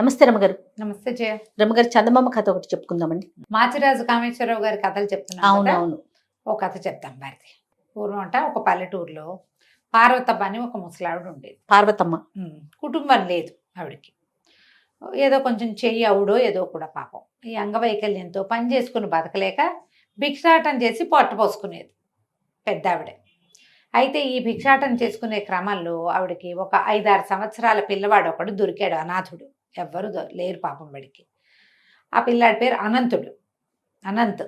నమస్తే రమగారు. నమస్తే జయ. రమగారు, చందమామ కథ ఒకటి చెప్పుకుందామండి. మాచిరాజు కామేశ్వరరావు గారి కథలు చెప్తున్నాను. అవునవును. ఓ కథ చెప్తాం భారతి. పూర్వం అంట ఒక పల్లెటూరులో పార్వతమ్మ అని ఒక ముసలావిడ ఉండేది. పార్వతమ్మ. కుటుంబం లేదు ఆవిడకి. ఏదో కొంచెం చెయ్యి అవుడో ఏదో కూడా పాపం ఈ అంగవైకల్యంతో పని చేసుకుని బతకలేక భిక్షాటం చేసి పొట్ట పోసుకునేది పెద్ద ఆవిడ. అయితే ఈ భిక్షాటం చేసుకునే క్రమంలో ఆవిడకి ఒక 5-6 సంవత్సరాల పిల్లవాడు ఒకడు దొరికాడు, అనాథుడు. ఎవ్వరు లేరు పాపం వాడికి. ఆ పిల్లాడి పేరు అనంత్.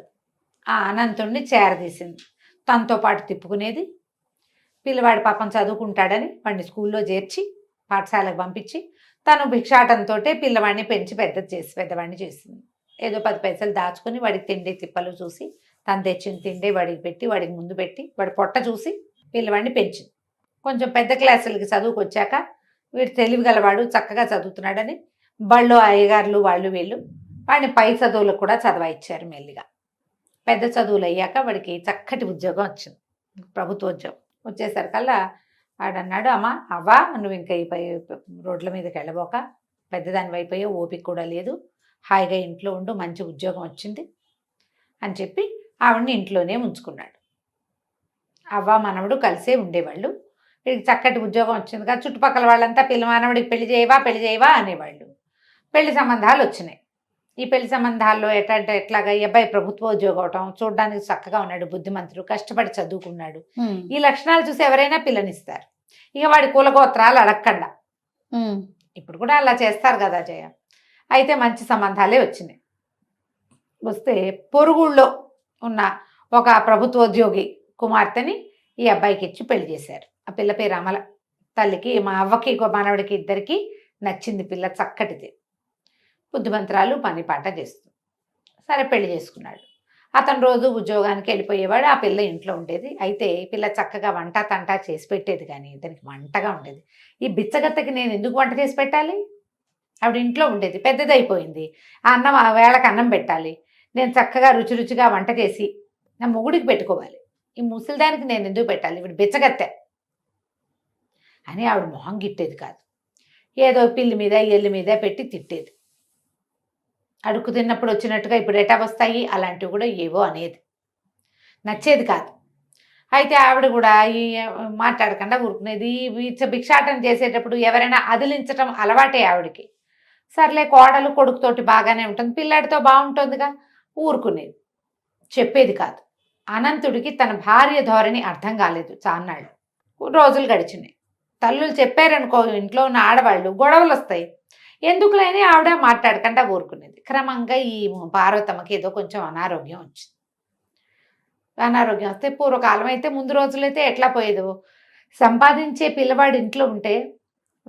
ఆ అనంతుడిని చేరదీసింది, తనతో పాటు తిప్పుకునేది. పిల్లవాడు పాపం చదువుకుంటాడని వాడిని స్కూల్లో చేర్చి పాఠశాలకు పంపించి తను భిక్షాటంతో పిల్లవాడిని పెంచి పెద్దవాడిని చేసింది. ఏదో 10 పైసలు దాచుకుని వాడికి తిండి తిప్పలు చూసి తను తెచ్చిన తిండి వాడికి పెట్టి వాడికి ముందు పెట్టి వాడి పొట్ట చూసి పిల్లవాడిని పెంచింది. కొంచెం పెద్ద క్లాసులకి చదువుకు వచ్చాక వీడు తెలివిగలవాడు, చక్కగా చదువుతున్నాడని బళ్ళు అయ్యగారులు వాళ్ళు వీళ్ళు వాడిని పై చదువులకు కూడా చదవాయిచ్చారు. మెల్లిగా పెద్ద చదువులు అయ్యాక వాడికి చక్కటి ఉద్యోగం వచ్చింది, ప్రభుత్వ ఉద్యోగం. వచ్చేసరికల్లా వాడన్నాడు, అవ్వా నువ్వు ఇంకా ఈ రోడ్ల మీదకి వెళ్ళబోక, పెద్దదాని అయిపోయా, ఓపిక కూడా లేదు, హాయిగా ఇంట్లో ఉండు, మంచి ఉద్యోగం వచ్చింది అని చెప్పి ఆవిడని ఇంట్లోనే ఉంచుకున్నాడు. అవ్వ మనవడు కలిసే ఉండేవాళ్ళు. వీడికి చక్కటి ఉద్యోగం వచ్చింది కదా, చుట్టుపక్కల వాళ్ళంతా మానవుడికి పెళ్లి చేయవా అనేవాళ్ళు. పెళ్లి సంబంధాలు వచ్చినాయి. ఈ పెళ్లి సంబంధాల్లో ఎట్లాగా ఈ అబ్బాయి ప్రభుత్వ ఉద్యోగం అవటం, చూడడానికి చక్కగా ఉన్నాడు, బుద్ధిమంతుడు, కష్టపడి చదువుకున్నాడు, ఈ లక్షణాలు చూసి ఎవరైనా పిల్లనిస్తారు. ఇక వాడి కులగోత్రాలు అడగకుండా, ఇప్పుడు కూడా అలా చేస్తారు కదా జయ. అయితే మంచి సంబంధాలే వచ్చినాయి. వస్తే పొరుగుళ్ళో ఉన్న ఒక ప్రభుత్వోద్యోగి కుమార్తెని ఈ అబ్బాయికి ఇచ్చి పెళ్లి చేశారు. ఆ పిల్ల పేరు అమల. తల్లికి, మా అవ్వకి మానవుడికి ఇద్దరికి నచ్చింది పిల్ల, చక్కటిది, బుద్ధిమంతురాలు, పని పాట చేస్తుంది. సరే పెళ్లి చేసుకున్నాడు. అతను రోజు ఉద్యోగానికి వెళ్ళిపోయేవాడు, ఆ పిల్ల ఇంట్లో ఉండేది. అయితే ఈ పిల్ల చక్కగా వంట తంటా చేసి పెట్టేది, కానీ ఇతనికి వంటగా ఉండేది. ఈ బిచ్చగత్తకి నేను ఎందుకు వంట చేసి పెట్టాలి? ఆవిడ ఇంట్లో ఉండేది, పెద్దదైపోయింది, ఆ అన్నం ఆ వేళకు అన్నం పెట్టాలి, నేను చక్కగా రుచిగా వంట చేసి నా మొగుడికి పెట్టుకోవాలి, ఈ ముసలిదానికి నేను ఎందుకు పెట్టాలి, ఇవి బిచ్చగత్తె అని ఆవిడ మొహం గిట్టేది కాదు. ఏదో పిల్లి మీద ఎల్లి మీద పెట్టి తిట్టేది. అడుక్కు తిన్నప్పుడు వచ్చినట్టుగా ఇప్పుడు ఎటా వస్తాయి అలాంటివి కూడా ఏవో అనేది, నచ్చేది కాదు. అయితే ఆవిడ కూడా ఈ మాట్లాడకుండా ఊరుకునేది. భిక్షాటన చేసేటప్పుడు ఎవరైనా అదిలించటం అలవాటే ఆవిడకి. సర్లే కోడలు కొడుకుతోటి బాగానే ఉంటుంది, పిల్లాడితో బాగుంటుందిగా, ఊరుకునేది, చెప్పేది కాదు. అనంతుడికి తన భార్య ధోరణి అర్థం కాలేదు. చాన్నాళ్ళు రోజులు గడిచినాయి. తల్లులు చెప్పారనుకో, ఇంట్లో ఉన్న ఆడవాళ్ళు గొడవలు వస్తాయి, ఎందుకులేని ఆవిడ మాట్లాడకుండా ఊరుకునేది. క్రమంగా ఈ పార్వతమ్మకి ఏదో కొంచెం అనారోగ్యం వచ్చింది. అనారోగ్యం వస్తే పూర్వకాలం అయితే, ముందు రోజులైతే ఎట్లా పోయేదో, సంపాదించే పిల్లవాడు ఇంట్లో ఉంటే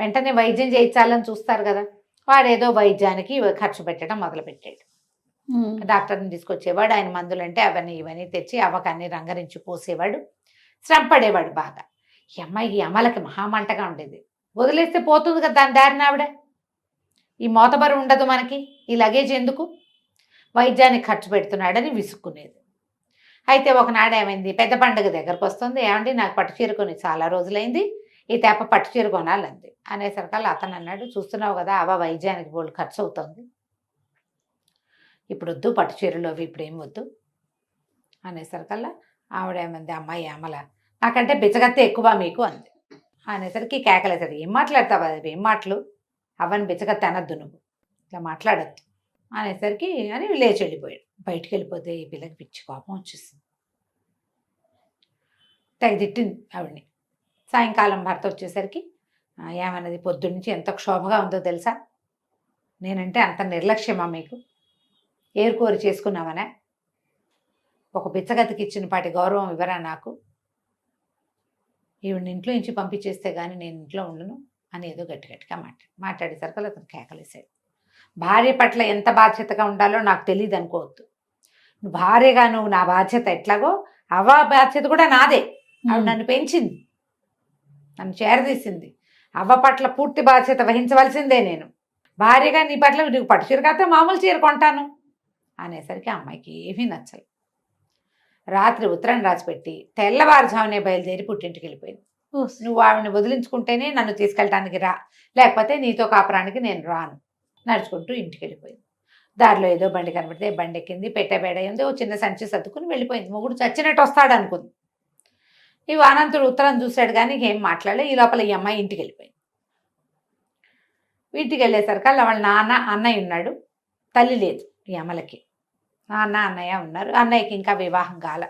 వెంటనే వైద్యం చేయించాలని చూస్తారు కదా, వాడేదో వైద్యానికి ఖర్చు పెట్టడం మొదలుపెట్టాడు. డాక్టర్ని తీసుకొచ్చేవాడు, ఆయన మందులంటే అవన్నీ ఇవన్నీ తెచ్చి అవ్వకాన్ని రంగరించి పోసేవాడు, శ్రమ పడేవాడు బాగా. ఈ అమ్మాయికి అమలకి మహామంటగా ఉండేది. వదిలేస్తే పోతుంది కదా దాని దారిన ఆవిడ, ఈ మోతబరు ఉండదు మనకి, ఈ లగేజ్ ఎందుకు, వైద్యానికి ఖర్చు పెడుతున్నాడని విసుక్కునేది. అయితే ఒకనాడు ఏమైంది, పెద్ద పండుగ దగ్గరకు వస్తుంది, ఏమండి నాకు పట్టు చీర కొని చాలా రోజులైంది, ఈ తేప పట్టు చీర కొనాలంది. అనేసరికల్లా అతను అన్నాడు, చూస్తున్నావు కదా అవ్వ వైద్యానికి బోల్డ్ ఖర్చు అవుతుంది, ఇప్పుడు వద్దు పట్టు చీరలు అవి ఇప్పుడు ఏం వద్దు అనేసరికల్లా ఆవిడ ఏమంది, అమ్మాయి అమల నాకంటే బిచ్చగత్తే ఎక్కువ మీకు అంది. అనేసరికి కేకలేసాడు, ఏం మాట్లాడతావు అది, ఏం మాటలు, అవన్నీ బిచ్చగత్తే అనద్దు, నువ్వు ఇట్లా మాట్లాడద్దు అనేసరికి అని లేచి వెళ్ళిపోయాడు. బయటికి వెళ్ళిపోతే ఈ పిల్లకి పిచ్చి కోపం వచ్చేసింది, తెగ తిట్టింది ఆవిడని. సాయంకాలం భర్త వచ్చేసరికి ఏమన్నది, పొద్దున్నుంచి ఎంత క్షోభగా ఉందో తెలుసా, నేనంటే అంత నిర్లక్ష్యమా మీకు, ఏరుకోరి చేసుకున్నామనే, ఒక బిచ్చగతికి ఇచ్చిన పాటి గౌరవం ఇవ్వరా నాకు, ఈవిడ ఇంట్లో నుంచి పంపించేస్తే కానీ నేను ఇంట్లో ఉండను అని ఏదో గట్టిగా మాట్లాడేసరికి అతను కేకలేసాడు. భార్య పట్ల ఎంత బాధ్యతగా ఉండాలో నాకు తెలియదు అనుకోవద్దు, నువ్వు భార్యగా నువ్వు నా బాధ్యత ఎట్లాగో అవ్వ బాధ్యత కూడా నాదే, ఆవిడ నన్ను పెంచింది, నన్ను చేరదీసింది, అవ్వ పట్ల పూర్తి బాధ్యత వహించవలసిందే నేను, భార్యగా నీ పట్ల నీకు పట్టు చీర కాస్తే మామూలు చీర కొంటాను అనేసరికి అమ్మాయికి ఏమీ నచ్చలేదు. రాత్రి ఉత్తరం రాసిపెట్టి తెల్లవారుజామునే బయలుదేరి పుట్టింటికి వెళ్ళిపోయింది. నువ్వు ఆవిడని వదిలించుకుంటేనే నన్ను తీసుకెళ్ళటానికి రా, లేకపోతే నీతో కాపురానికి నేను రాను నడుచుకుంటూ ఇంటికి వెళ్ళిపోయింది. దారిలో ఏదో బండి కనబడితే బండి ఎక్కింది, పెట్టెబేడ అయింది, ఓ చిన్న సంచి సర్దుకుని వెళ్ళిపోయింది. మొగుడు చచ్చినట్టు వస్తాడు అనుకుంది. ఈ వానంతుడు ఉత్తరం చూశాడు కానీ ఏం మాట్లాడలే. ఈ లోపల ఈ అమ్మాయి ఇంటికి వెళ్ళిపోయింది. ఇంటికి వెళ్ళేసరికి వాళ్ళ నాన్న అన్నయ్య ఉన్నాడు, తల్లి లేదు ఈ అమలకి. నాన్న అన్నయ్య ఉన్నారు. అన్నయ్యకి ఇంకా వివాహం కాల.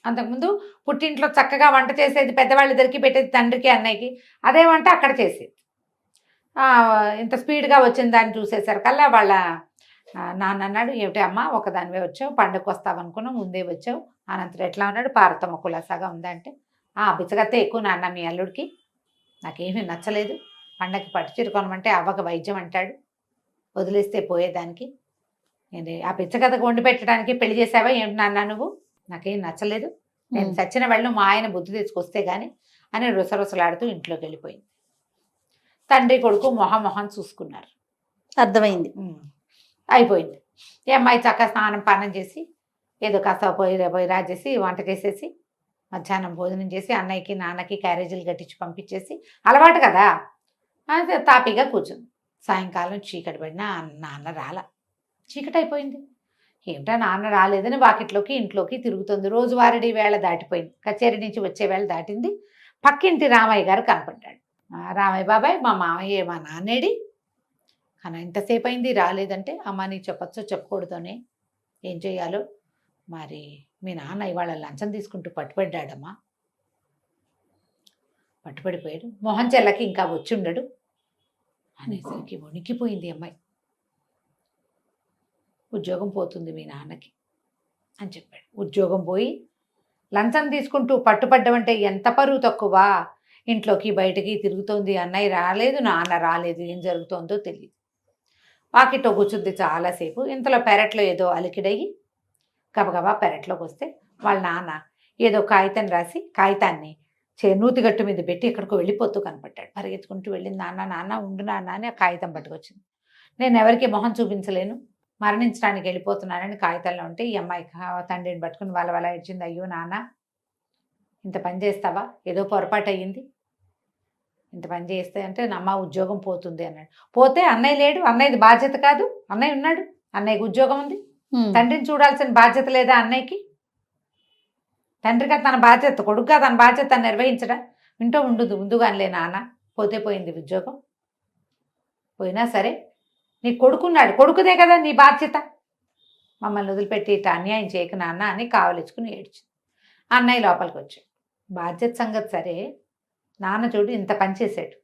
అంతకుముందు పుట్టింట్లో చక్కగా వంట చేసేది, పెద్దవాళ్ళిద్దరికి పెట్టేది తండ్రికి అన్నయ్యకి. అదే వంట అక్కడ చేసేది. ఇంత స్పీడ్గా వచ్చిన దాన్ని చూసేసరికల్లా వాళ్ళ నాన్న అన్నాడు, ఏమిటి అమ్మ ఒకదానివే వచ్చావు, పండుగకు వస్తావు అనుకున్నావు, ముందే వచ్చావు. అనంతరం ఎట్లా ఉన్నాడు, పార్వతమ్మ కులాసాగా ఉందంటే, బిచ్చగత్తే ఎక్కువ నాన్న మీ అల్లుడికి, నాకేమీ నచ్చలేదు, పండగకి పట్టు చీర కొనమంటే అవ్వక వైద్యం అంటాడు, వదిలేస్తే పోయేదానికి, నేను ఆ బిచ్చగతకు వండి పెట్టడానికి పెళ్లి చేసావా ఏమిటి నాన్న నువ్వు, నాకేం నచ్చలేదు, నేను చచ్చిన వాళ్ళు మా ఆయన బుద్ధి తెచ్చుకొస్తే కానీ అని రుసరుసలాడుతూ ఇంట్లోకి వెళ్ళిపోయింది. తండ్రి కొడుకు మొహం చూసుకున్నారు. అర్థమైంది. అయిపోయింది. ఈ అమ్మాయి చక్కగా స్నానం పానం చేసి ఏదో కాస్త పోయి రాజేసి వంట చేసేసి మధ్యాహ్నం భోజనం చేసి అన్నయ్యకి నాన్నకి క్యారేజీలు కట్టించి పంపించేసి, అలవాటు కదా, అది తాపీగా కూర్చుంది. సాయంకాలం చీకటి పడినా నాన్న రాల. చీకటి అయిపోయింది. ఏమిటా నాన్న రాలేదని వాకిట్లోకి ఇంట్లోకి తిరుగుతుంది. రోజువారీ వేళ దాటిపోయింది. కచేరీ నుంచి వచ్చే వేళ దాటింది. పక్కింటి రామయ్య గారు కనపడ్డాడు. రామయ్య బాబాయ్, మా మామయ్య మా నాన్నేడి, కానీ ఎంతసేపు అయింది రాలేదంటే, అమ్మ నీకు చెప్పచ్చో చెప్పకూడదనే, ఏం చేయాలో, మరి మీ నాన్న ఇవాళ లంచం తీసుకుంటూ పట్టుబడ్డాడమ్మా, పట్టుబడిపోయాడు, మొహం చెల్లకి ఇంకా వచ్చి ఉండడు అనేసరికి వణికిపోయింది అమ్మాయి. ఉద్యోగం పోతుంది మీ నాన్నకి అని చెప్పాడు. ఉద్యోగం పోయి లంచం తీసుకుంటూ పట్టుబడ్డమంటే ఎంత పరువు తక్కువ, ఇంట్లోకి బయటకి తిరుగుతోంది, అన్నయ్య రాలేదు, నాన్న రాలేదు, ఏం జరుగుతోందో తెలియదు. వాకిట్లో కూర్చుంది చాలాసేపు. ఇంతలో పెరట్లో ఏదో అలికిడయ్యి గబగబా పెరట్లోకి వస్తే వాళ్ళ నాన్న ఏదో కాగితం రాసి కాగితాన్ని నూతిగట్టు మీద పెట్టి ఎక్కడికో వెళ్ళిపోతూ కనపడ్డాడు. పరిగెత్తుకుంటూ వెళ్ళింది. నాన్న ఉండు నాన్న అని ఆ కాగితం పట్టుకొచ్చింది. నేను ఎవరికి మొహం చూపించలేను, మరణించడానికి వెళ్ళిపోతున్నానని కాగితంలో ఉంటే ఈ అమ్మాయి తండ్రిని పట్టుకుని వాళ్ళ ఏడ్చింది. అయ్యో నాన్న, ఇంత పని చేస్తావా, ఏదో పొరపాటు అయ్యింది, ఇంత పని చేస్తే అంటే అమ్మ ఉద్యోగం పోతుంది అన్నాడు. పోతే అన్నయ్య లేడు, అన్నయ్యది బాధ్యత కాదు, అన్నయ్య ఉన్నాడు, అన్నయ్యకి ఉద్యోగం ఉంది, తండ్రిని చూడాల్సిన బాధ్యత లేదా అన్నయ్యకి? తండ్రిగా తన బాధ్యత, కొడుకుగా తన బాధ్యత నిర్వహించడా? వింటూ ముందుగానిలే నాన్న, పోతే పోయింది ఉద్యోగం, పోయినా సరే నీ కొడుకున్నాడు, కొడుకుదే కదా నీ బాధ్యత, మమ్మల్ని వదిలిపెట్టి ఇట్లా అన్యాయం చేయక నాన్న అని కావలించుకుని ఏడ్చింది. అన్నయ్య లోపలికి వచ్చాడు. బాధ్యత సంగతి సరే, నాన్న చూడు ఇంత పని చేశాడు,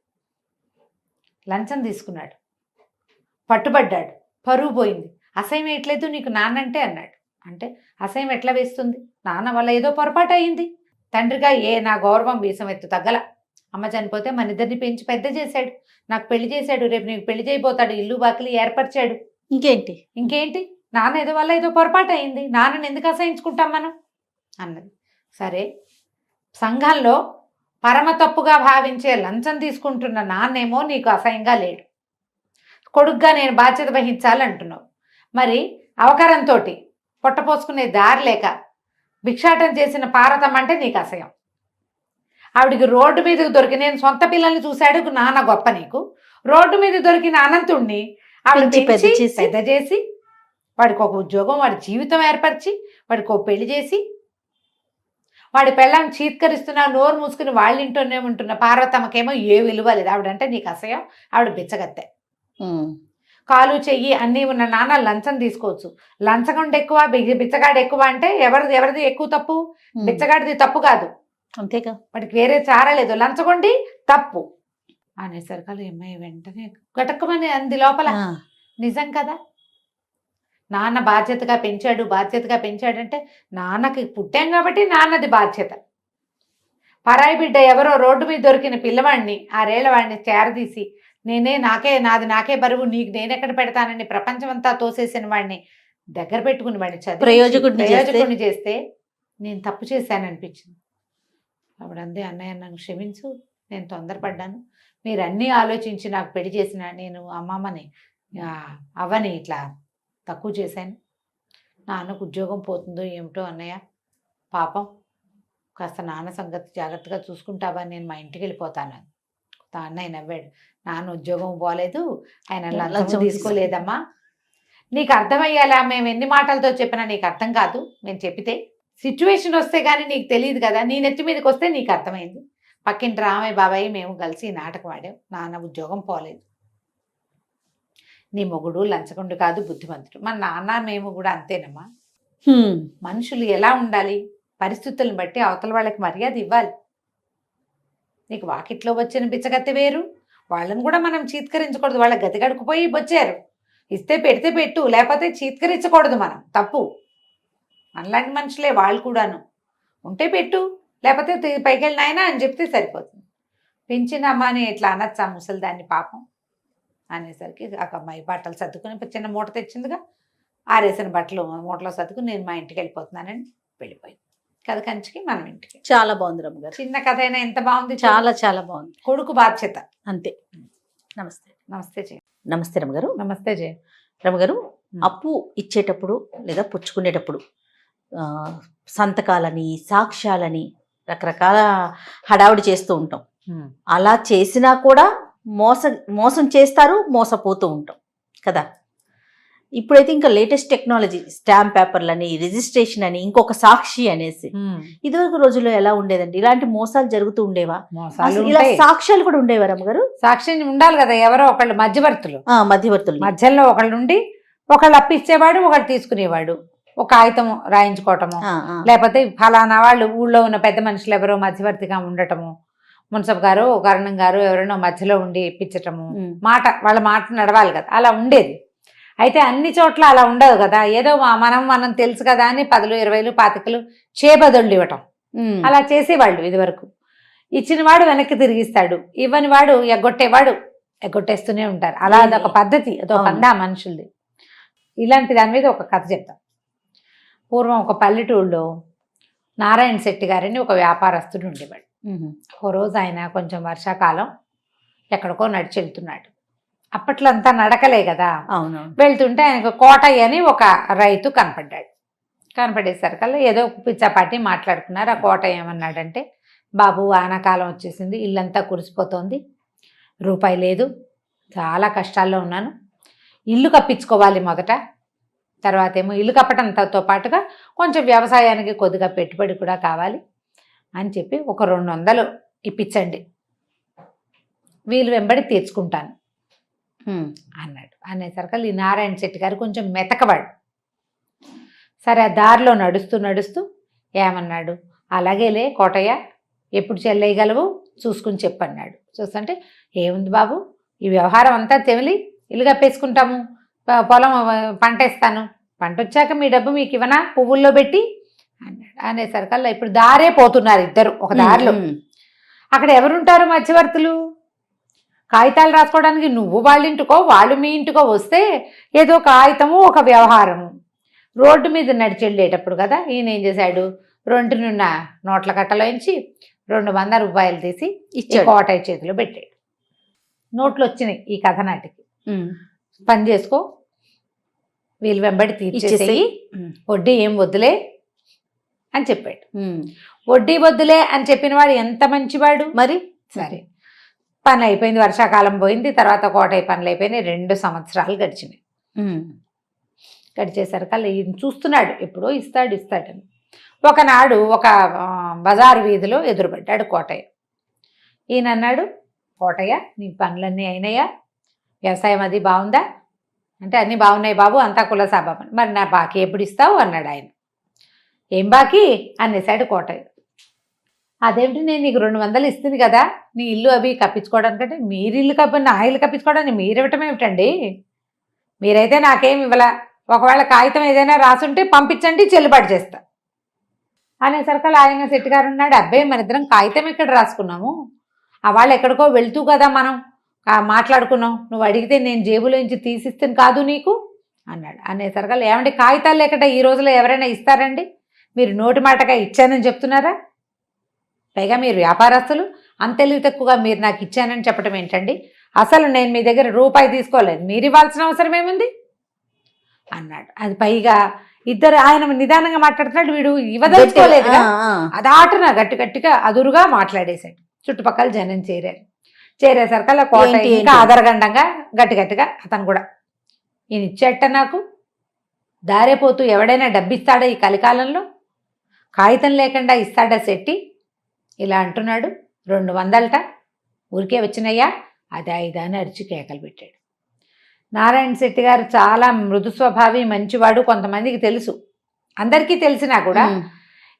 లంచం తీసుకున్నాడు, పట్టుబడ్డాడు, పరువు పోయింది, అసహ్యం వేయట్లేదు నీకు నాన్న అంటే అన్నాడు. అంటే అసహ్యం ఎట్లా వేస్తుంది, నాన్న వల్ల ఏదో పొరపాటు అయింది, తండ్రిగా నా గౌరవం వీసం ఎత్తు తగ్గల, అమ్మ చనిపోతే మన ఇద్దరిని పెంచి పెద్ద చేశాడు, నాకు పెళ్లి చేశాడు, రేపు నీకు పెళ్లి చేయబోతాడు, ఇల్లు బాకిలి ఏర్పరిచాడు, ఇంకేంటి నాన్న ఏదో వల్ల ఏదో పొరపాటు అయింది, నాన్నని ఎందుకు అసహించుకుంటాం మనం అన్నది. సరే, సంఘంలో పరమ తప్పుగా భావించే లంచం తీసుకుంటున్న నాన్నేమో నీకు అసహ్యంగా లేడు, కొడుగ్గా నేను బాధ్యత వహించాలంటున్నావు, మరి అవకరంతో పొట్టపోసుకునే దారి లేక భిక్షాటం చేసిన పార్వతమ్మ అంటే నీకు అసహ్యం, ఆవిడికి రోడ్డు మీదకి దొరికి, నేను సొంత పిల్లల్ని చూశాడు నాన్న గొప్ప నీకు, రోడ్డు మీద దొరికిన అనంతుణ్ణి ఆవిడ పెద్ద చేసి వాడికి ఒక ఉద్యోగం, వాడి జీవితం ఏర్పరిచి వాడికి ఒక పెళ్లి చేసి వాడి పెళ్ళాన్ని చీత్కరిస్తున్నా నోరు మూసుకుని వాళ్ళ ఇంట్లోనే ఉంటున్న పార్వతమ్మకేమో ఏ విలువ లేదు, ఆవిడంటే నీకు అసహ్యం, ఆవిడ బిచ్చగత్తె, కాలు చెయ్యి అన్నీ ఉన్న నాన్న లంచం తీసుకోవచ్చు, లంచగొండ ఎక్కువ బిచ్చగాడు ఎక్కువ అంటే ఎవరిది ఎక్కువ తప్పు, బిచ్చగాడిది తప్పు కాదు, అంతేగా, వాడికి వేరే చారలేదు, లంచగొండి తప్పు అనేసరికలు అమ్మాయి వెంటనే గటక్కమని అంది లోపల. నిజం కదా, నాన్న బాధ్యతగా పెంచాడంటే నాన్నకి పుట్టాం కాబట్టి నాన్నది బాధ్యత, పరాయి బిడ్డ ఎవరో రోడ్డు మీద దొరికిన పిల్లవాడిని 6 ఏళ్ల వాడిని చేరదీసి నాకే బరువు, నీకు నేనెక్కడ పెడతానని ప్రపంచమంతా తోసేసిన వాడిని దగ్గర పెట్టుకుని వాడిని ప్రయోజకుడిని చేస్తే నేను తప్పు చేశాననిపించింది. అప్పుడు అందే, అన్నయ్య నన్ను క్షమించు, నేను తొందరపడ్డాను, మీరు అన్నీ ఆలోచించి నాకు పెళ్లి చేసిన నేను అమ్మమ్మని అవ్వని ఇట్లా తక్కువ చేశాను, నాన్నకు ఉద్యోగం పోతుందో ఏమిటో అన్నయ్య, పాపం కాస్త నాన్న సంగతి జాగ్రత్తగా చూసుకుంటావా, నేను మా ఇంటికి వెళ్ళిపోతాను. అన్నయ్య నవ్వాడు. నాన్న ఉద్యోగం పోలేదు, ఆయన లంచం లంచం తీసుకోలేదమ్మా. నీకు అర్థమయ్యేలా మేము ఎన్ని మాటలతో చెప్పినా నీకు అర్థం కాదు. మేము చెప్పితే సిచ్యువేషన్ వస్తే కానీ నీకు తెలియదు కదా. నీ నెత్తి మీదకి వస్తే నీకు అర్థమైంది. పక్కింటి రామయ్య బాబాయ్ మేము కలిసి నాటకం ఆడాం. నాన్న ఉద్యోగం పోలేదు. నీ మొగుడు లంచగొండు కాదు, బుద్ధిమంతుడు. మన నాన్న మేము కూడా అంతేనమ్మా. మనుషులు ఎలా ఉండాలి, పరిస్థితులను బట్టి అవతల వాళ్ళకి మర్యాద ఇవ్వాలి. నీకు వాకిట్లో వచ్చిన బిచ్చగత్తె వేరు, వాళ్ళని కూడా మనం చీత్కరించకూడదు. వాళ్ళ గతి గడుకుపోయి వచ్చారు, ఇస్తే పెడితే పెట్టు, లేకపోతే చీత్కరించకూడదు. మనం తప్పు. మనలాంటి మనుషులే వాళ్ళు కూడాను. ఉంటే పెట్టు, లేకపోతే పైకి వెళ్ళిన ఆయన అని చెప్తే సరిపోతుంది. పెంచిన అమ్మాని ఇట్లా అనొచ్చా ముసలిదాన్ని పాపం అనేసరికి ఒక అమ్మాయి బట్టలు సర్దుకుని చిన్న మూట తెచ్చిందిగా, ఆరేసిన బట్టలు మూటలో సర్దుకుని నేను మా ఇంటికి వెళ్ళిపోతున్నానని వెళ్ళిపోయింది. కథ కంచికి మనం ఇంటికి. చాలా బాగుంది రమ్మగారు. చిన్న కథ అయినా ఎంత బాగుంది. చాలా చాలా బాగుంది. కొడుకు బాధ్యత అంతే. నమస్తే. నమస్తే జయ. నమస్తే రమ్మగారు. నమస్తే జయ. రమ్మగారు, అప్పు ఇచ్చేటప్పుడు లేదా పుచ్చుకునేటప్పుడు సంతకాలని, సాక్ష్యాలని రకరకాల హడావుడి చేస్తూ ఉంటాం. అలా చేసినా కూడా మోసం చేస్తారు, మోసపోతూ ఉంటాం కదా. ఇప్పుడైతే ఇంకా లేటెస్ట్ టెక్నాలజీ, స్టాంప్ పేపర్లని, రిజిస్ట్రేషన్ అని, ఇంకొక సాక్షి అనేసి. ఇదివరకు రోజుల్లో ఎలా ఉండేదండి? ఇలాంటి మోసాలు జరుగుతూ ఉండేవా? ఇలా సాక్ష్యాలు కూడా ఉండేవా రమ్మగారు? సాక్షి ఉండాలి కదా, ఎవరో ఒకళ్ళు మధ్యవర్తులు. మధ్యవర్తులు మధ్యలో ఒకళ్ళు ఉండి ఒకళ్ళు అప్పు ఇచ్చేవాడు, ఒకళ్ళు తీసుకునేవాడు. ఒక కాగితం రాయించుకోవటము, లేకపోతే ఫలానా వాళ్ళు ఊళ్ళో ఉన్న పెద్ద మనుషులు ఎవరో మధ్యవర్తిగా ఉండటము, మున్సబ్ గారు కరణం గారు ఎవరైనా మధ్యలో ఉండి ఇప్పించటము. వాళ్ళ మాట నడవాలి కదా, అలా ఉండేది. అయితే అన్ని చోట్ల అలా ఉండదు కదా. ఏదో మనం తెలుసు కదా అని 10, 20, 25 చేబదుళ్ళు ఇవ్వటం అలా చేసేవాళ్ళు ఇదివరకు. ఇచ్చిన వాడు వెనక్కి తిరిగిస్తాడు, ఇవ్వని వాడు ఎగ్గొట్టేవాడు ఎగ్గొట్టేస్తూనే ఉంటారు. అలా అదొక పద్ధతి, అదొక పందా మనుషులది. ఇలాంటి దాని మీద ఒక కథ చెప్తాం. పూర్వం ఒక పల్లెటూళ్ళలో నారాయణ శెట్టి గారని ఒక వ్యాపారస్తుడు ఉండేవాడు. ఓ రోజు ఆయన కొంచెం వర్షాకాలం ఎక్కడికో నడిచి వెళ్తున్నాడు. అప్పట్లో అంతా నడకలే కదా. అవును. వెళ్తుంటే ఆయనకు కోటయ్య అని ఒక రైతు కనపడ్డాడు. కనపడేసరికల్లా ఏదో పిచ్చాపాటి మాట్లాడుకున్నారు. ఆ కోటయ్య ఏమన్నాడంటే, బాబు వానాకాలం వచ్చేసింది, ఇల్లంతా కురిసిపోతుంది, రూపాయి లేదు, చాలా కష్టాల్లో ఉన్నాను, ఇల్లు కప్పించుకోవాలి మొదట, తర్వాత ఏమో ఇల్లు కప్పటంతో పాటుగా కొంచెం వ్యవసాయానికి కొద్దిగా పెట్టుబడి కూడా కావాలి అని చెప్పి ఒక 200 ఇప్పించండి, వీళ్ళు వెంబడి తీర్చుకుంటాను అన్నాడు. అనేసరికి ఈ నారాయణ శెట్టి గారు కొంచెం మెతకవాడు. సరే, ఆ దారిలో నడుస్తూ ఏమన్నాడు, అలాగేలే కోటయ్య, ఎప్పుడు చెల్లేయగలవు చూసుకుని చెప్పన్నాడు. చూస్తుంటే, ఏముంది బాబు, ఈ వ్యవహారం అంతా తెమిలి ఇల్లు కప్పేసుకుంటాము, పొలం పంట వేస్తాను, పంట వచ్చాక మీ డబ్బు మీకు ఇవ్వనా పువ్వుల్లో పెట్టి అన్నాడు. అనేసరికల్లా ఇప్పుడు దారే పోతున్నారు ఇద్దరు ఒక దారిలో. అక్కడ ఎవరుంటారు మధ్యవర్తులు? కాగితాలు రాసుకోవడానికి నువ్వు వాళ్ళ ఇంటికో వాళ్ళు మీ ఇంటికో వస్తే ఏదో కాగితము ఒక వ్యవహారము. రోడ్డు మీద నడిచి వెళ్ళేటప్పుడు కదా ఈయన ఏం చేశాడు, 2 నోట్ల కట్టలోంచి 200 రూపాయలు తీసి కోటయ్య చేతిలో పెట్టాడు. నోట్లు వచ్చినాయి ఈ కథ నాటికి. పని చేసుకో, వీళ్ళు వెంబడి తీర్చేసేయి, వడ్డీ ఏం వద్దులే అని చెప్పాడు. వడ్డీ వద్దులే అని చెప్పిన వాడు ఎంత మంచివాడు మరి. సరే, పని అయిపోయింది, వర్షాకాలం పోయింది, తర్వాత కోటయ్య పనులు అయిపోయినాయి. 2 సంవత్సరాలు గడిచినాయి. గడిచేసరికల్లా ఈయన చూస్తున్నాడు, ఎప్పుడో ఇస్తాడని. ఒకనాడు ఒక బజారు వీధిలో ఎదురుపడ్డాడు కోటయ్య. ఈయన అన్నాడు, కోటయ్య నీ పనులన్నీ అయినాయా, వ్యవసాయం అది బాగుందా అంటే, అన్నీ బాగున్నాయి బాబు, అంతా కులసాబాబు. మరి నా బాకీ ఎప్పుడు ఇస్తావు అన్నాడు ఆయన. ఏం బాకీ అనేసాడు కోటయ్య. అదేమిటి, నేను నీకు 200 ఇస్తుంది కదా నీ ఇల్లు అవి కప్పించుకోవడానికంటే, మీరు ఇల్లు నా ఇల్లు కప్పించుకోవడానికి మీరు ఇవ్వటం ఏమిటండి, మీరైతే నాకేమి ఇవ్వలా, ఒకవేళ కాగితం ఏదైనా రాసుంటే పంపించండి చెల్లుబాటు చేస్తా అనేసరికి ఆయన శెట్టి గారు ఉన్నాడు, అబ్బాయి మన ఇద్దరం కాగితం ఎక్కడ రాసుకున్నాము, ఆ వాళ్ళు ఎక్కడికో వెళ్తూ కదా మనం మాట్లాడుకున్నాం, నువ్వు అడిగితే నేను జేబులోంచి తీసిస్తాను కాదు నీకు అన్నాడు. అనేసరికి ఏమంటే కాగితాలు లేకుండా ఈ రోజులో ఎవరైనా ఇస్తారండి, మీరు నోటి మాటగా ఇచ్చానని చెప్తున్నారా, పైగా మీరు వ్యాపారస్తులు, అంతెలివి తక్కువగా మీరు నాకు ఇచ్చానని చెప్పడం ఏంటండి, అసలు నేను మీ దగ్గర రూపాయి తీసుకోలేదు, మీరు ఇవ్వాల్సిన అవసరం ఏముంది అన్నాడు. అది పైగా ఇద్దరు ఆయన నిదానంగా మాట్లాడుతున్నాడు, వీడు ఇవ్వదలుచుకోలేదుగా, అది ఆటన గట్టిగా అదురుగా మాట్లాడేశాడు. చుట్టుపక్కల జనం చేరారు. చేరేసరికల్లా కోట ఏంటి, ఇంకా ఏంటి? ఆదరగండంగా గట్టిగా అతను కూడా ఈయన ఇచ్చేట నాకు దారేపోతూ ఎవడైనా డబ్బిస్తాడా ఈ కలికాలంలో, కాగితం లేకుండా ఇస్తాడా శెట్టి, ఇలా అంటున్నాడు. 200 ఊరికే వచ్చినయ్యా, అది 5 అని అరిచి కేకలు పెట్టాడు. నారాయణ శెట్టి గారు చాలా మృదు స్వభావి, మంచివాడు. కొంతమందికి తెలుసు, అందరికీ తెలిసినా కూడా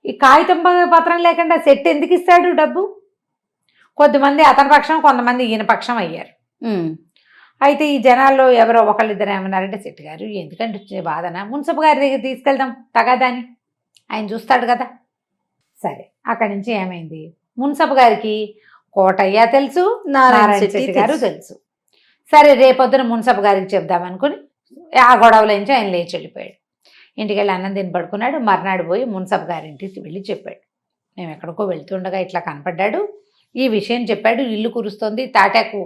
ఈ కాగితం పత్రం లేకుండా శెట్టి ఎందుకు ఇస్తాడు డబ్బు. కొద్దిమంది అతని పక్షం, కొంతమంది ఈయన పక్షం అయ్యారు. అయితే ఈ జనాల్లో ఎవరో ఒకళ్ళిద్దరు ఏమన్నారంటే, శెట్టి గారు ఎందుకంటే వచ్చే బాధన, మున్సబ్ గారి దగ్గర తీసుకెళ్దాం తగాదాని, ఆయన చూస్తాడు కదా. సరే, అక్కడి నుంచి ఏమైంది, మున్సబ్ గారికి కోటయ్య తెలుసు, నారాయణ శెట్టి గారు తెలుసు. సరే, రేపొద్దున మున్సబ్ గారికి చెప్దామనుకుని ఆ గొడవల నుంచి ఆయన లేచి వెళ్ళిపోయాడు. ఇంటికి వెళ్ళి అన్నం తిని పడుకున్నాడు. మర్నాడు పోయి మున్సబ్ గారింటికి వెళ్ళి చెప్పాడు, మేము ఎక్కడికో వెళ్తుండగా ఇట్లా కనపడ్డాడు, ఈ విషయం చెప్పాడు. ఇల్లు కురుస్తోంది, తాటాకు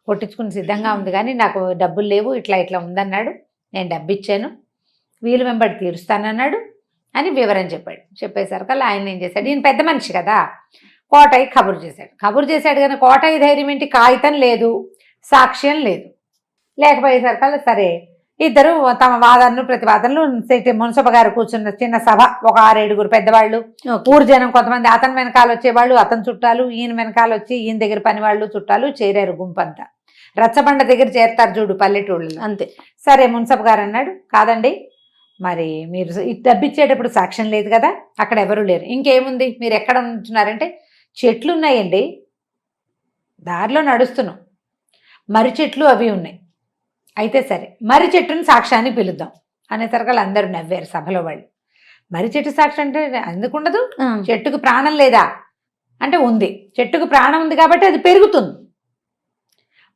కొట్టించుకుని సిద్ధంగా ఉంది, కానీ నాకు డబ్బులు లేవు, ఇట్లా ఉందన్నాడు. నేను డబ్బు ఇచ్చాను, వీలు వెంబడి తీరుస్తానన్నాడు అని వివరం చెప్పాడు. చెప్పేసరికల్లా ఆయన ఏం చేశాడు, ఈయన పెద్ద మనిషి కదా, కోటయ్య కబురు చేశాడు కానీ కోటయ్య ధైర్యం ఏంటి, కాగితం లేదు, సాక్ష్యం లేదు. లేకపోయేసరికల్లా సరే, ఇద్దరు తమ వాదనలు ప్రతివాదనలు, మున్సబ గారు కూర్చున్న చిన్న సభ, ఒక 6-7 పెద్దవాళ్ళు, ఊరు జనం కొంతమంది, అతని వెనకాల వచ్చేవాళ్ళు, అతని చుట్టాలు, ఈయన వెనకాల వచ్చి ఈయన దగ్గర పనివాళ్ళు చుట్టాలు చేరారు. గుంపంతా రచ్చబండ దగ్గర చేరతారు చూడు పల్లెటూళ్ళు, అంతే. సరే, మున్సబ గారు అన్నాడు, కాదండి, మరి మీరు డబ్బిచ్చేటప్పుడు సాక్ష్యం లేదు కదా, అక్కడ ఎవరు లేరు, ఇంకేముంది, మీరు ఎక్కడ ఉంటున్నారంటే, చెట్లు ఉన్నాయండి, దారిలో నడుస్తున్నాం, మర్రి చెట్లు అవి ఉన్నాయి. అయితే సరే, మర్రి చెట్టుని సాక్ష్యాన్ని పిలుద్దాం అనేసరికి అందరూ నవ్వారు సభలో వాళ్ళు. మర్రి చెట్టు సాక్ష్యం అంటే ఎందుకుండదు, చెట్టుకు ప్రాణం లేదా అంటే ఉంది, చెట్టుకు ప్రాణం ఉంది కాబట్టి అది పెరుగుతుంది.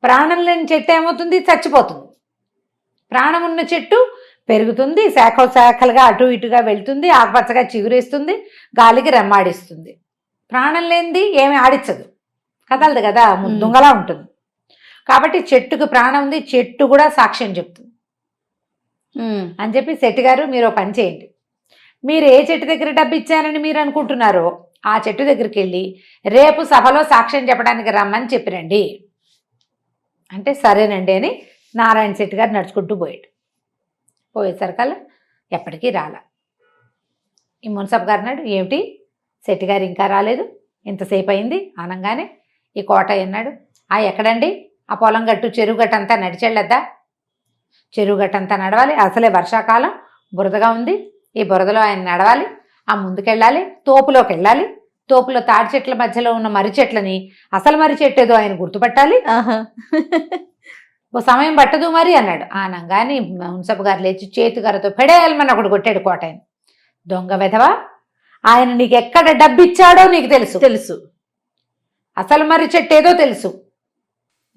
ప్రాణం లేని చెట్టు ఏమవుతుంది, చచ్చిపోతుంది. ప్రాణం ఉన్న చెట్టు పెరుగుతుంది, శాఖలుగా అటు ఇటుగా వెళ్తుంది, ఆకుపచ్చగా చిగురేస్తుంది, గాలికి రెమ్మాడిస్తుంది. ప్రాణం లేనిది ఏమి ఆడించదు, కదలదు కదా, దుంగలా ఉంటుంది. కాబట్టి చెట్టుకు ప్రాణం ఉంది, చెట్టు కూడా సాక్ష్యం చెప్తుంది అని చెప్పి, శెట్టి గారు మీరు పని చేయండి, మీరు ఏ చెట్టు దగ్గర డబ్బు ఇచ్చారని మీరు అనుకుంటున్నారో ఆ చెట్టు దగ్గరికి వెళ్ళి రేపు సభలో సాక్ష్యం చెప్పడానికి రమ్మని చెప్పిరండి అంటే, సరేనండి అని నారాయణ శెట్టి గారు నడుచుకుంటూ పోయేసరికల్లా ఎప్పటికీ రాలా. ఈ మున్సబ్ గారు అన్నాడు, ఏమిటి శెట్టి గారు ఇంకా రాలేదు, ఇంతసేపు అయింది అనగానే ఈ కోటయ్య అన్నాడు, ఎక్కడండి, ఆ పొలం గట్టు చెరువు గట్టు అంతా నడిచెళ్ళద్దా, చెరువు గట్టు అంతా నడవాలి, అసలే వర్షాకాలం బురదగా ఉంది, ఈ బురదలో ఆయన నడవాలి, ఆ ముందుకెళ్ళాలి, తోపులోకి వెళ్ళాలి, తోపులో తాడి చెట్ల మధ్యలో ఉన్న మర్రి చెట్లని, అసలు మర్రి చెట్టు ఏదో ఆయన గుర్తుపట్టాలి, ఓ సమయం పట్టదు మరి అన్నాడు. ఆనంగాని మున్సబ్ గారు లేచి చేతికరతో పెడేయాలమని ఒకడు కొట్టాడు కోటయ్యని. దొంగ వెధవా, ఆయన నీకు ఎక్కడ డబ్బు ఇచ్చాడో నీకు తెలుసు, అసలు మర్రి చెట్టు ఏదో తెలుసు,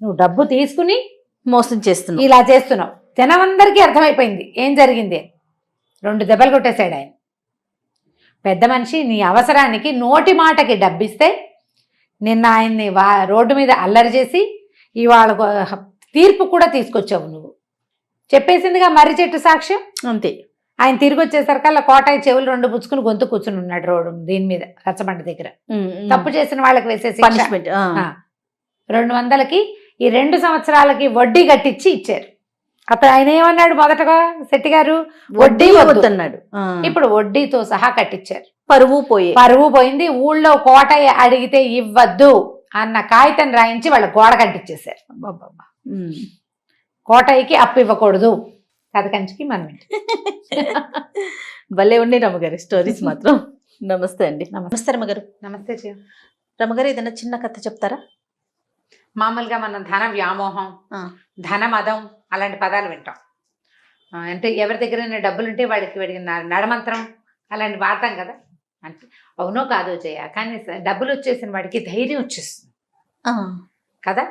నువ్వు డబ్బు తీసుకుని మోసం చేస్తున్నావు, ఇలా ఇలా చేస్తున్నావు. జనమందరికీ అర్థమైపోయింది ఏం జరిగింది. 2 దెబ్బలు కొట్టేశాడు ఆయన. పెద్ద మనిషి, నీ అవసరానికి నోటి మాటకి డబ్బిస్తే నిన్న ఆయన్ని రోడ్డు మీద అల్లరి చేసి ఇవాళ తీర్పు కూడా తీసుకొచ్చావు నువ్వు. చెప్పేసిందిగా మర్రి చెట్టు సాక్ష్యం, అంతే. ఆయన తిరిగి వచ్చేసరికల్లా కోటయ్య చెవులు 2 పుచ్చుకుని గొంతు కూర్చుని ఉన్నాడు రోడ్డు దీని మీద రచ్చబండ దగ్గర. తప్పు చేసిన వాళ్ళకి వేసేసి పనిష్మెంట్ 200కి ఈ 2 సంవత్సరాలకి వడ్డీ కట్టించి ఇచ్చారు. అప్పుడు ఆయన ఏమన్నాడు, మొదటగా శెట్టి గారు వడ్డీ వద్దన్నాడు, ఇప్పుడు వడ్డీతో సహా కట్టించారు. పరువు పోయింది. ఊళ్ళో కోటయ్య అడిగితే ఇవ్వద్దు అన్న కాగితం రాయించి వాళ్ళ గోడ కట్టించేశారు. కోటయ్యకి అప్పు ఇవ్వకూడదు, కథ కంచికి మనం. భలే ఉండే రమ్మగారి స్టోరీస్ మాత్రం. నమస్తే అండి. నమస్తే రమ్మగారు. నమస్తే రమ్మగారు, ఏదైనా చిన్న కథ చెప్తారా? మామూలుగా మనం ధన వ్యామోహం, ధన మదం అలాంటి పదాలు వింటాం. అంటే ఎవరి దగ్గరైనా డబ్బులుంటే వాడికి నడమంత్రం అలాంటి వాడతాం కదా. అంటే అవునో కాదో చేయ, కానీ డబ్బులు వచ్చేసిన వాడికి ధైర్యం వచ్చేస్తుంది కదా,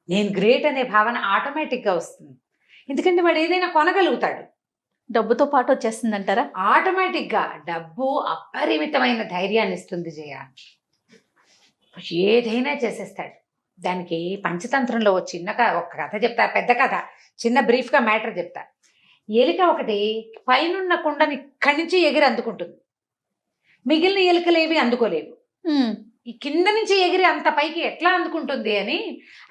నేను గ్రేట్ అనే భావన ఆటోమేటిక్గా వస్తుంది. ఎందుకంటే వాడు ఏదైనా కొనగలుగుతాడు, డబ్బుతో పాటు వచ్చేస్తుంది అంటారా? ఆటోమేటిక్గా డబ్బు అపరిమితమైన ధైర్యాన్ని ఇస్తుంది జయ. ఏదైనా చేసేస్తాడు. దానికి పంచతంత్రంలో ఒక కథ చెప్తా, పెద్ద కథ, చిన్న బ్రీఫ్గా మ్యాటర్ చెప్తా. ఎలుక ఒకటి పైనున్న కుండని ఇక్కడి నుంచి ఎగిరి అందుకుంటుంది, మిగిలిన ఎలుకలేవి అందుకోలేవు. ఈ కింద నుంచి ఎగిరి అంత పైకి ఎట్లా అందుకుంటుంది అని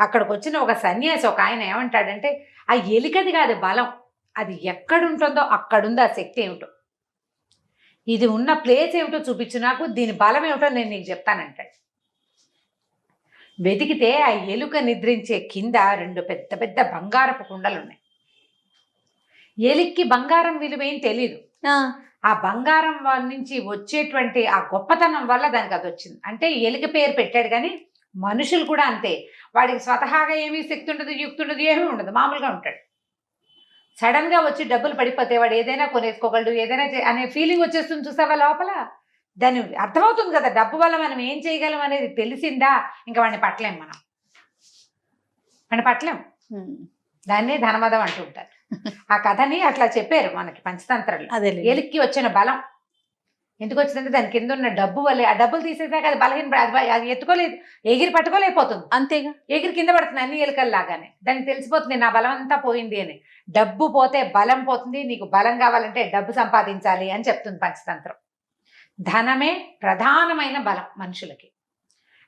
అక్కడికి వచ్చిన ఒక సన్యాసి ఒక ఆయన ఏమంటాడంటే ఆ ఎలికది కాదు బలం, అది ఎక్కడుంటుందో అక్కడుంది ఆ శక్తి ఏమిటో, ఇది ఉన్న ప్లేస్ ఏమిటో చూపించు నాకు, దీని బలం ఏమిటో నేను నీకు చెప్తానంటాడు. వెతికితే ఆ ఎలుక నిద్రించే కింద 2 పెద్ద పెద్ద బంగారపు కుండలు ఉన్నాయి. ఎలిక్కి బంగారం విలువేం తెలీదు. ఆ బంగారం నుంచి వచ్చేటువంటి ఆ గొప్పతనం వల్ల దానికి అది వచ్చింది. అంటే ఎలుక పేరు పెట్టాడు, కానీ మనుషులు కూడా అంతే. వాడికి స్వతహాగా ఏమీ శక్తి ఉండదు, యుక్తి ఉండదు, ఏమీ ఉండదు, మామూలుగా ఉంటాడు. సడన్గా వచ్చి డబ్బులు పడిపోతే వాడు ఏదైనా కొనేసుకోగలడు, ఏదైనా అనే ఫీలింగ్ వచ్చేస్తుంది చూసావా లోపల. దాని అర్థమవుతుంది కదా, డబ్బు వల్ల మనం ఏం చేయగలం అనేది తెలిసిందా ఇంకా వాడిని పట్టలేం, వాడిని పట్టలేం. దాన్నే ధనమదం అంటూ ఉంటారు. ఆ కథని అట్లా చెప్పారు మనకి పంచతంత్రంలో. అదే ఎలిక్కి వచ్చిన బలం ఎందుకు వచ్చిందంటే దాని కింద ఉన్న డబ్బు వల్లే. ఆ డబ్బులు తీసేసాక అది బలహీన, అది ఎత్తుకోలేదు, ఎగిరి పట్టుకోలేకపోతుంది, అంతేగా ఎగిరి కింద పడుతుంది అన్ని ఎలుకల్లాగానే. దానికి తెలిసిపోతుంది నా బలం అంతా పోయింది అని. డబ్బు పోతే బలం పోతుంది, నీకు బలం కావాలంటే డబ్బు సంపాదించాలి అని చెప్తుంది పంచతంత్రం. ధనమే ప్రధానమైన బలం మనుషులకి.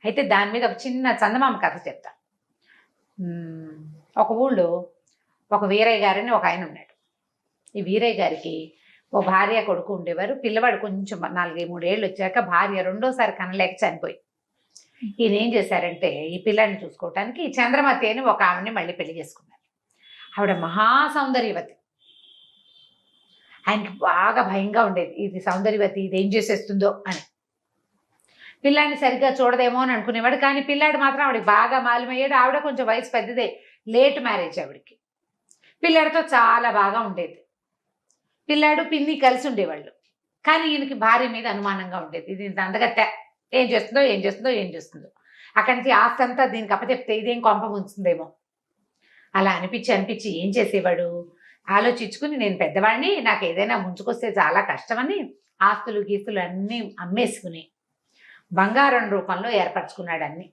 అయితే దాని మీద ఒక చిన్న చందమామ కథ చెప్తా. ఒక ఊళ్ళో ఒక వీరయ్య గారని ఒక ఆయన ఉన్నాడు. ఈ వీరయ్య గారికి ఓ భార్య కొడుకు ఉండేవారు. పిల్లవాడు కొంచెం 4-3 ఏళ్ళు వచ్చాక భార్య రెండోసారి కనలేక చనిపోయి, ఈయన ఏం చేశారంటే ఈ పిల్లాడిని చూసుకోవటానికి చంద్రమతి అని ఒక ఆవిడని మళ్ళీ పెళ్లి చేసుకున్నారు. ఆవిడ మహా సౌందర్యవతి. ఆయనకి బాగా భయంగా ఉండేది, ఇది సౌందర్యవతి ఇది ఏం చేసేస్తుందో అని. పిల్లాడిని సరిగ్గా చూడదేమో అని అనుకునేవాడు, కానీ పిల్లాడు మాత్రం ఆవిడకి బాగా మాలిమయ్యాడు. ఆవిడ కొంచెం వయసు పెద్దదే, లేట్ మ్యారేజ్ ఆవిడకి. పిల్లాడితో చాలా బాగా ఉండేది. పిల్లాడు పిన్ని కలిసి ఉండేవాళ్ళు, కానీ ఈయనకి భార్య మీద అనుమానంగా ఉండేది. ఇది అందగత్త, ఏం చేస్తుందో. అక్కడి నుంచి ఆస్తి అంతా దీనికి అప్పచెప్తే ఇదేం కొంప ముంచుతుందేమో అలా అనిపించి ఏం చేసేవాడు, ఆలోచించుకుని నేను పెద్దవాడిని, నాకు ఏదైనా ముంచుకొస్తే చాలా కష్టమని ఆస్తులు గీస్తులు అన్నీ అమ్మేసుకుని బంగారం రూపంలో ఏర్పరచుకున్నాడు. అన్ని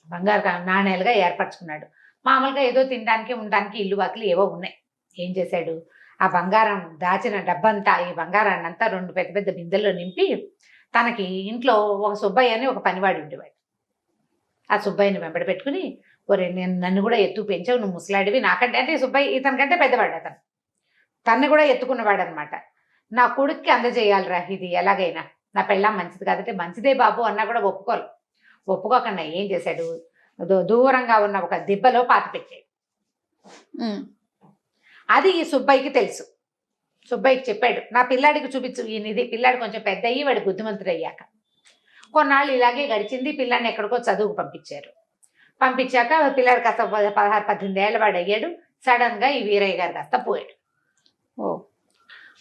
బంగారు నాణేలుగా ఏర్పరచుకున్నాడు. మామూలుగా ఏదో తినడానికి ఉండడానికి ఇల్లు వాకిలు ఏవో ఉన్నాయి. ఏం చేశాడు, ఆ బంగారం దాచిన డబ్బంతా, ఈ బంగారాన్ని అంతా 2 పెద్ద పెద్ద బిందెల్లో నింపి తనకి ఇంట్లో ఒక సుబ్బయ్య అని ఒక పనివాడు ఉండేవాడు. ఆ సుబ్బయ్యని వెంబడి పెట్టుకుని, ఒరే నన్ను కూడా ఎత్తు పెంచావు, నువ్వు ముసలాడివి, నాకంటే అంటే సుబ్బయ్య ఇతనికంటే పెద్దవాడు, తన్ని కూడా ఎత్తుకున్నవాడు అనమాట. నా కొడుక్కి అందజేయాలిరా ఇది ఎలాగైనా, నా పెళ్ళాం మంచిది కాదంటే మంచిదే బాబు అన్నా కూడా ఒప్పుకోకుండా ఏం చేశాడు, దూరంగా ఉన్న ఒక దిబ్బలో పాతి పెట్టాడు. అది ఈ సుబ్బయ్యకి తెలుసు. సుబ్బయ్యకి చెప్పాడు, నా పిల్లాడికి చూపించు ఈయనది. పిల్లాడు కొంచెం పెద్ద అయ్యి వాడి బుద్ధిమంతుడు అయ్యాక కొన్నాళ్ళు ఇలాగే గడిచింది. పిల్లాడిని ఎక్కడికో చదువుకు పంపించాక పిల్లాడు కాస్త 16-18 ఏళ్ళ వాడు అయ్యాడు. సడన్గా ఈ వీరయ్య గారు కాస్త పోయాడు.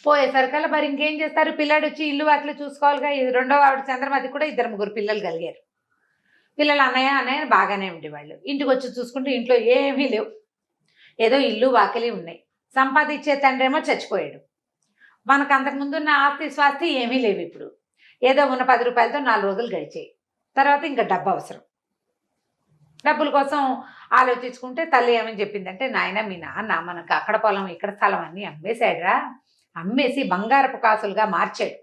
పోయేసరికల్లా మరి ఇంకేం చేస్తారు, పిల్లాడు వచ్చి ఇల్లు వాకిలు చూసుకోవాలిగా. ఇది రెండో ఆవిడ చంద్రమతి కూడా 2-3 పిల్లలు కలిగారు. పిల్లలు అన్నయ్య బాగానే ఉండేవాళ్ళు. ఇంటికి వచ్చి చూసుకుంటే ఇంట్లో ఏమీ లేవు, ఏదో ఇల్లు వాకిలి ఉన్నాయి. సంపాదించే తండ్రేమో చచ్చిపోయాడు. మనకు అంతకుముందు ఉన్న ఆస్తి స్వాస్తి ఏమీ లేవు. ఇప్పుడు ఏదో ఉన్న 10 రూపాయలతో 4 రోజులు గడిచాయి. తర్వాత ఇంకా డబ్బు అవసరం. డబ్బుల కోసం ఆలోచించుకుంటే తల్లి ఏమని చెప్పిందంటే, నాయన మీ నాన్న మనకు అక్కడ పొలం ఇక్కడ స్థలం అన్నీ అమ్మేశాడురా, అమ్మేసి బంగారపు కాసులుగా మార్చాడు.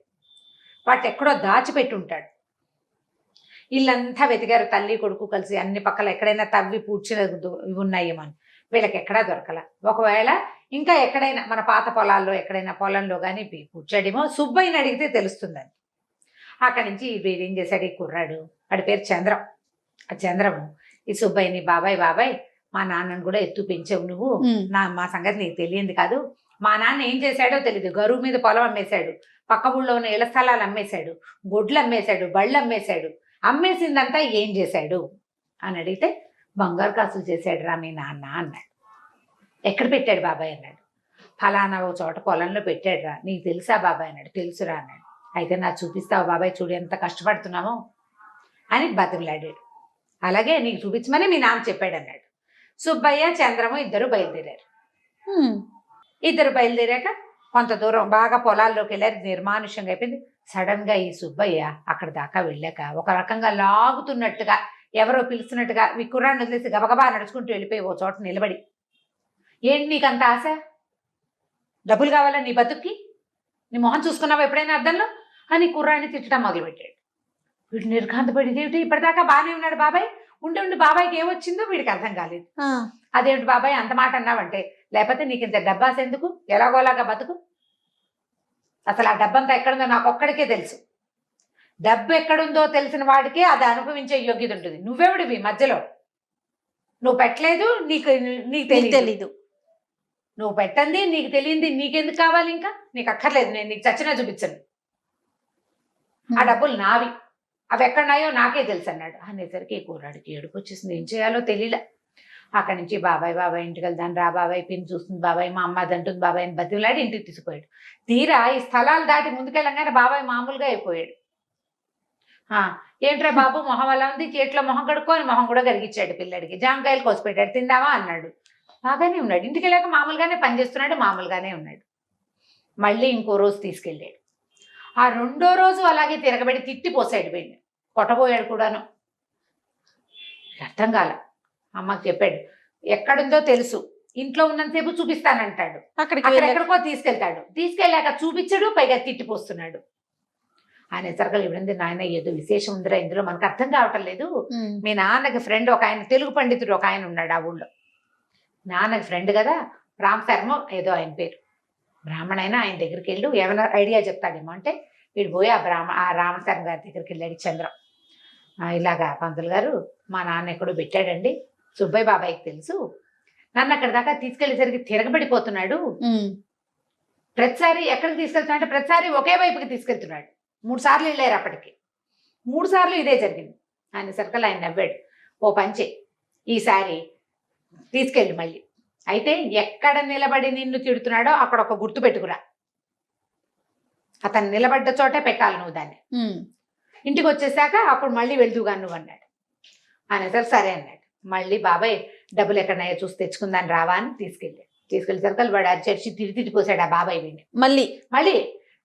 వాటి ఎక్కడో దాచిపెట్టి ఉంటాడు. ఇల్లంతా వెతికారు తల్లి కొడుకు కలిసి, అన్ని పక్కల ఎక్కడైనా తవ్వి పూడ్చిన ఇవి ఉన్నాయేమో, వీళ్ళకి ఎక్కడా దొరకల. ఒకవేళ ఇంకా ఎక్కడైనా మన పాత పొలాల్లో ఎక్కడైనా పొలంలో కానీ పూడ్చాడేమో, సుబ్బయ్యని అడిగితే తెలుస్తుందని. అక్కడి నుంచి వీడు ఏం చేశాడు, ఈ కుర్రాడు, వాడి పేరు చంద్రం. ఆ చంద్రము ఈ సుబ్బయ్యని, బాబాయ్ మా నాన్నను కూడా ఎత్తు పెంచావు నువ్వు, మా సంగతి నీకు తెలియంది కాదు. మా నాన్న ఏం చేశాడో తెలియదు, గరువు మీద పొలం అమ్మేశాడు, పక్క ఊళ్ళో ఉన్న ఇళ్ల స్థలాలు అమ్మేశాడు, గొడ్లు అమ్మేశాడు, బళ్ళు అమ్మేశాడు, అమ్మేసిందంతా ఏం చేశాడు అని అడిగితే, బంగారు కాసులు చేశాడు రా మీ నాన్న అన్నాడు. ఎక్కడ పెట్టాడు బాబాయ్ అన్నాడు. ఫలానా ఒక చోట పొలంలో పెట్టాడు రా, నీకు తెలుసా బాబాయ్ అన్నాడు. తెలుసురా అన్నాడు. అయితే నాకు చూపిస్తావు బాబాయ్, చూడు ఎంత కష్టపడుతున్నామో అని బతిమలాడాడు. అలాగే నీకు చూపించమని మీ నాన్న చెప్పాడు అన్నాడు. సుబ్బయ్య చంద్రము ఇద్దరు బయలుదేరారు. ఇద్దరు బయలుదేరాక కొంత దూరం బాగా పొలాల్లోకి వెళ్ళారు. నిర్మానుష్యంగా అయిపోయింది. సడన్గా ఈ సుబ్బయ్య అక్కడ దాకా వెళ్ళాక ఒక రకంగా లాగుతున్నట్టుగా, ఎవరో పిలుస్తున్నట్టుగా ఈ కుర్రాన్ని వదిలేసి గబగబా నడుచుకుంటూ వెళ్ళిపోయి ఓ చోట నిలబడి, ఏంటి నీకు అంత ఆశ, డబ్బులు కావాలా నీ బతుక్కి, నీ మొహం చూసుకున్నావా ఎప్పుడైనా అద్దంలో అని కుర్రాన్ని తిట్టడం మొదలుపెట్టాడు. వీడు నిర్ఘాంతపడి ఏమిటి ఇప్పటిదాకా బాగానే ఉన్నాడు బాబాయ్, ఉండి ఉండి బాబాయ్కి ఏమొచ్చిందో వీడికి అర్థం కాలేదు. అదేమిటి బాబాయ్ అంత మాట అన్నావంటే, లేకపోతే నీకు ఇంత డబ్బాస్ ఎందుకు, ఎలాగోలాగా బతుకు, అసలు ఆ డబ్బంతా ఎక్కడుందో నాకు ఒక్కడికే తెలుసు. డబ్బు ఎక్కడుందో తెలిసిన వాడికే అది అనుభవించే యోగ్యత ఉంటుంది. నువ్వెవడివి మధ్యలో? నువ్వు పెట్టలేదు, నీకు నీకు తెలీదు. నువ్వు పెట్టండి, నీకు తెలియంది నీకెందుకు కావాలి? ఇంకా నీకు అక్కర్లేదు, నేను నీకు చచ్చినా చూపించను. ఆ డబ్బులు నావి, అవి ఎక్కడున్నాయో నాకే తెలుసు అన్నాడు. అనేసరికి కూరాడికి ఏడుపు వచ్చేసింది. ఏం చేయాలో తెలియలే. అక్కడి నుంచి బాబాయ్ ఇంటికి వెళ్దాను రా బాబాయ్, పిన్ చూస్తుంది బాబాయ్, మా అమ్మ అదంటుంది బాబాయ్ అని బతిలాడి ఇంటికి తీసుకుపోయాడు. తీరా ఈ స్థలాలు దాటి ముందుకెళ్ళంగానే బాబాయ్ మామూలుగా అయిపోయాడు. ఏంట్రా బాబు మొహం అలా ఉంది, చేతిలో మొహం కడుక్కొని మొహం కూడా కరిగించాడు పిల్లడికి. జామకాయలు కోసిపెట్టాడు, తిందామా అన్నాడు. బాగానే ఉన్నాడు. ఇంటికి వెళ్ళాక మామూలుగానే పనిచేస్తున్నాడు, మామూలుగానే ఉన్నాడు. మళ్ళీ ఇంకో రోజు తీసుకెళ్ళాడు. ఆ రెండో రోజు అలాగే తిరగబెట్టి తిట్టిపోసాడు వీడిని, కొట్టబోయాడు కూడాను. అర్థం కాల. అమ్మకి చెప్పాడు, ఎక్కడుందో తెలుసు, ఇంట్లో ఉన్నంతసేపు చూపిస్తానంటాడు, ఎక్కడికో తీసుకెళ్తాడు, తీసుకెళ్ళాక చూపించడు, పైగా తిట్టిపోస్తున్నాడు. ఆయన సరకలు ఇవ్వండి నాయన, ఏదో విశేషం ఉందిరా ఇందులో, మనకు అర్థం కావటం లేదు. మీ నాన్నకి ఫ్రెండ్ ఒక ఆయన, తెలుగు పండితుడు ఒక ఆయన ఉన్నాడు ఆ ఊళ్ళో. నాన్నకి ఫ్రెండ్ కదా, రామశర్మ ఏదో ఆయన పేరు, బ్రాహ్మణ అయినా ఆయన దగ్గరికి వెళ్ళు, ఏమైనా ఐడియా చెప్తాడేమో అంటే వీడు పోయి ఆ రామశర్మ గారి దగ్గరికి వెళ్ళాడు. చంద్రం, ఇలాగా పంతులు గారు మా నాన్న ఎక్కడో పెట్టాడండి, సుబ్బయ్య బాబాయ్కి తెలుసు, నన్ను అక్కడ దాకా తీసుకెళ్లేసరికి తిరగబడిపోతున్నాడు, ప్రతిసారి ఎక్కడికి తీసుకెళ్తున్నా అంటే ప్రతిసారి ఒకే వైపుకి తీసుకెళ్తున్నాడు. 3 సార్లు వెళ్ళారు, అప్పటికి 3 సార్లు ఇదే జరిగింది. ఆయన సర్కల్ ఆయన నవ్వాడు. ఓ పంచే, ఈసారి తీసుకెళ్ళి మళ్ళీ, అయితే ఎక్కడ నిలబడి నిన్ను తిడుతున్నాడో అక్కడ ఒక గుర్తు పెట్టుకురా, అతను నిలబడ్డ చోటే పెట్టాలి నువ్వు దాన్ని, ఇంటికి వచ్చేసాక అప్పుడు మళ్ళీ వెళ్దువుగా నువ్వు అన్నాడు. అనేసరికి సరే అన్నాడు. మళ్ళీ బాబాయ్ డబ్బులు ఎక్కడన్నాయో చూసి తెచ్చుకుందాని రావా అని తీసుకెళ్ళేసరికి వాడు అరిచి తిట్టిపోసాడు ఆ బాబాయ్ వీడిని. మళ్ళీ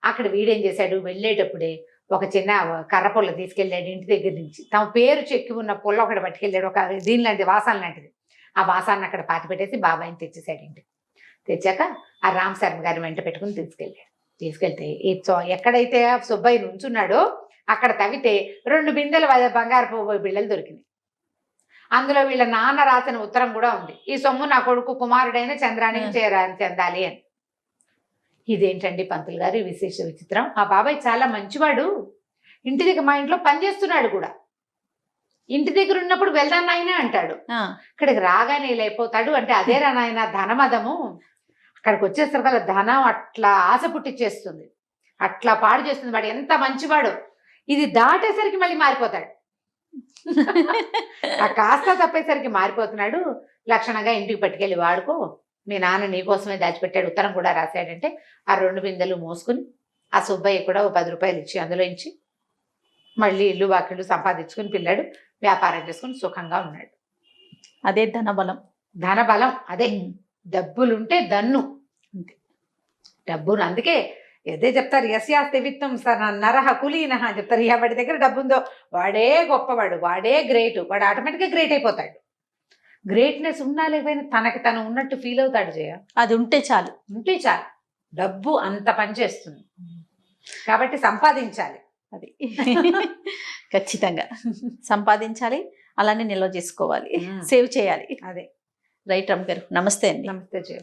అక్కడ వీడేం చేశాడు, వెళ్ళేటప్పుడే ఒక చిన్న కర్ర పొల్ల తీసుకెళ్ళాడు ఇంటి దగ్గర నుంచి. తమ పేరు చెక్కి ఉన్న పొల్ల ఒకటి పట్టుకెళ్ళాడు, ఒక దీని లాంటి వాసాల లాంటిది. ఆ వాసాన్ని అక్కడ పాతి పెట్టేసి బాబాయిని తెచ్చేసాడు ఇంటికి. తెచ్చాక ఆ రామ్ శర్మ గారి వెంట పెట్టుకుని తీసుకెళ్తే ఈ ఎక్కడైతే సుబ్బయ్య నుంచున్నాడో అక్కడ తవ్వితే 2 బిందెల బంగారపు బిళ్ళలు దొరికినాయి. అందులో వీళ్ళ నాన్న రాసిన ఉత్తరం కూడా ఉంది, ఈ సొమ్ము నా కొడుకు కుమారుడైన చంద్రానికి చెందాలి అని. ఇదేంటండి పంతులు గారు విశేష విచిత్రం, ఆ బాబాయ్ చాలా మంచివాడు, ఇంటి దగ్గర మా ఇంట్లో పనిచేస్తున్నాడు కూడా, ఇంటి దగ్గర ఉన్నప్పుడు వెళ్దాం నాయన అంటాడు, ఇక్కడికి రాగానే లేకపోతాడు అంటే అదేరా నాయన ధనమదము, అక్కడికి వచ్చేసరికి ధనం అట్లా ఆశ పుట్టిచ్చేస్తుంది, అట్లా పాడు చేస్తుంది, వాడు ఎంత మంచివాడు, ఇది దాటేసరికి మళ్ళీ మారిపోతాడు, ఆ కాస్త తప్పేసరికి మారిపోతున్నాడు, లక్షణంగా ఇంటికి పట్టుకెళ్ళి వాడుకో, మీ నాన్న నీకోసమే దాచిపెట్టాడు, ఉత్తరం కూడా రాశాడంటే ఆ 2 బిందెలు మోసుకుని ఆ సుబ్బయ్య కూడా 10 రూపాయలు ఇచ్చి అందులో ఇచ్చి మళ్ళీ ఇల్లు వాకిళ్ళు సంపాదించుకుని పిల్లాడు వ్యాపారం చేసుకుని సుఖంగా ఉన్నాడు. అదే ధనబలం, అదే డబ్బులుంటే దన్ను అంతే డబ్బును. అందుకే అదే చెప్తారు, యస్యాస్తి విత్తం నరహ కులీనహ అని చెప్తారు. వాడి దగ్గర డబ్బు ఉందో వాడే గొప్పవాడు, వాడే గ్రేట్, వాడు ఆటోమేటిక్గా గ్రేట్ అయిపోతాడు. గ్రేట్నెస్ ఉన్నా లేకపోయినా తనకి తను ఉన్నట్టు ఫీల్ అవుతాడు. అది ఉంటే చాలు, డబ్బు అంత పనిచేస్తుంది. కాబట్టి సంపాదించాలి, అది ఖచ్చితంగా సంపాదించాలి, అలానే నిల్వ చేసుకోవాలి, సేవ్ చేయాలి. అదే రైట్ రమ్య గారు, నమస్తే అండి. నమస్తే జయ.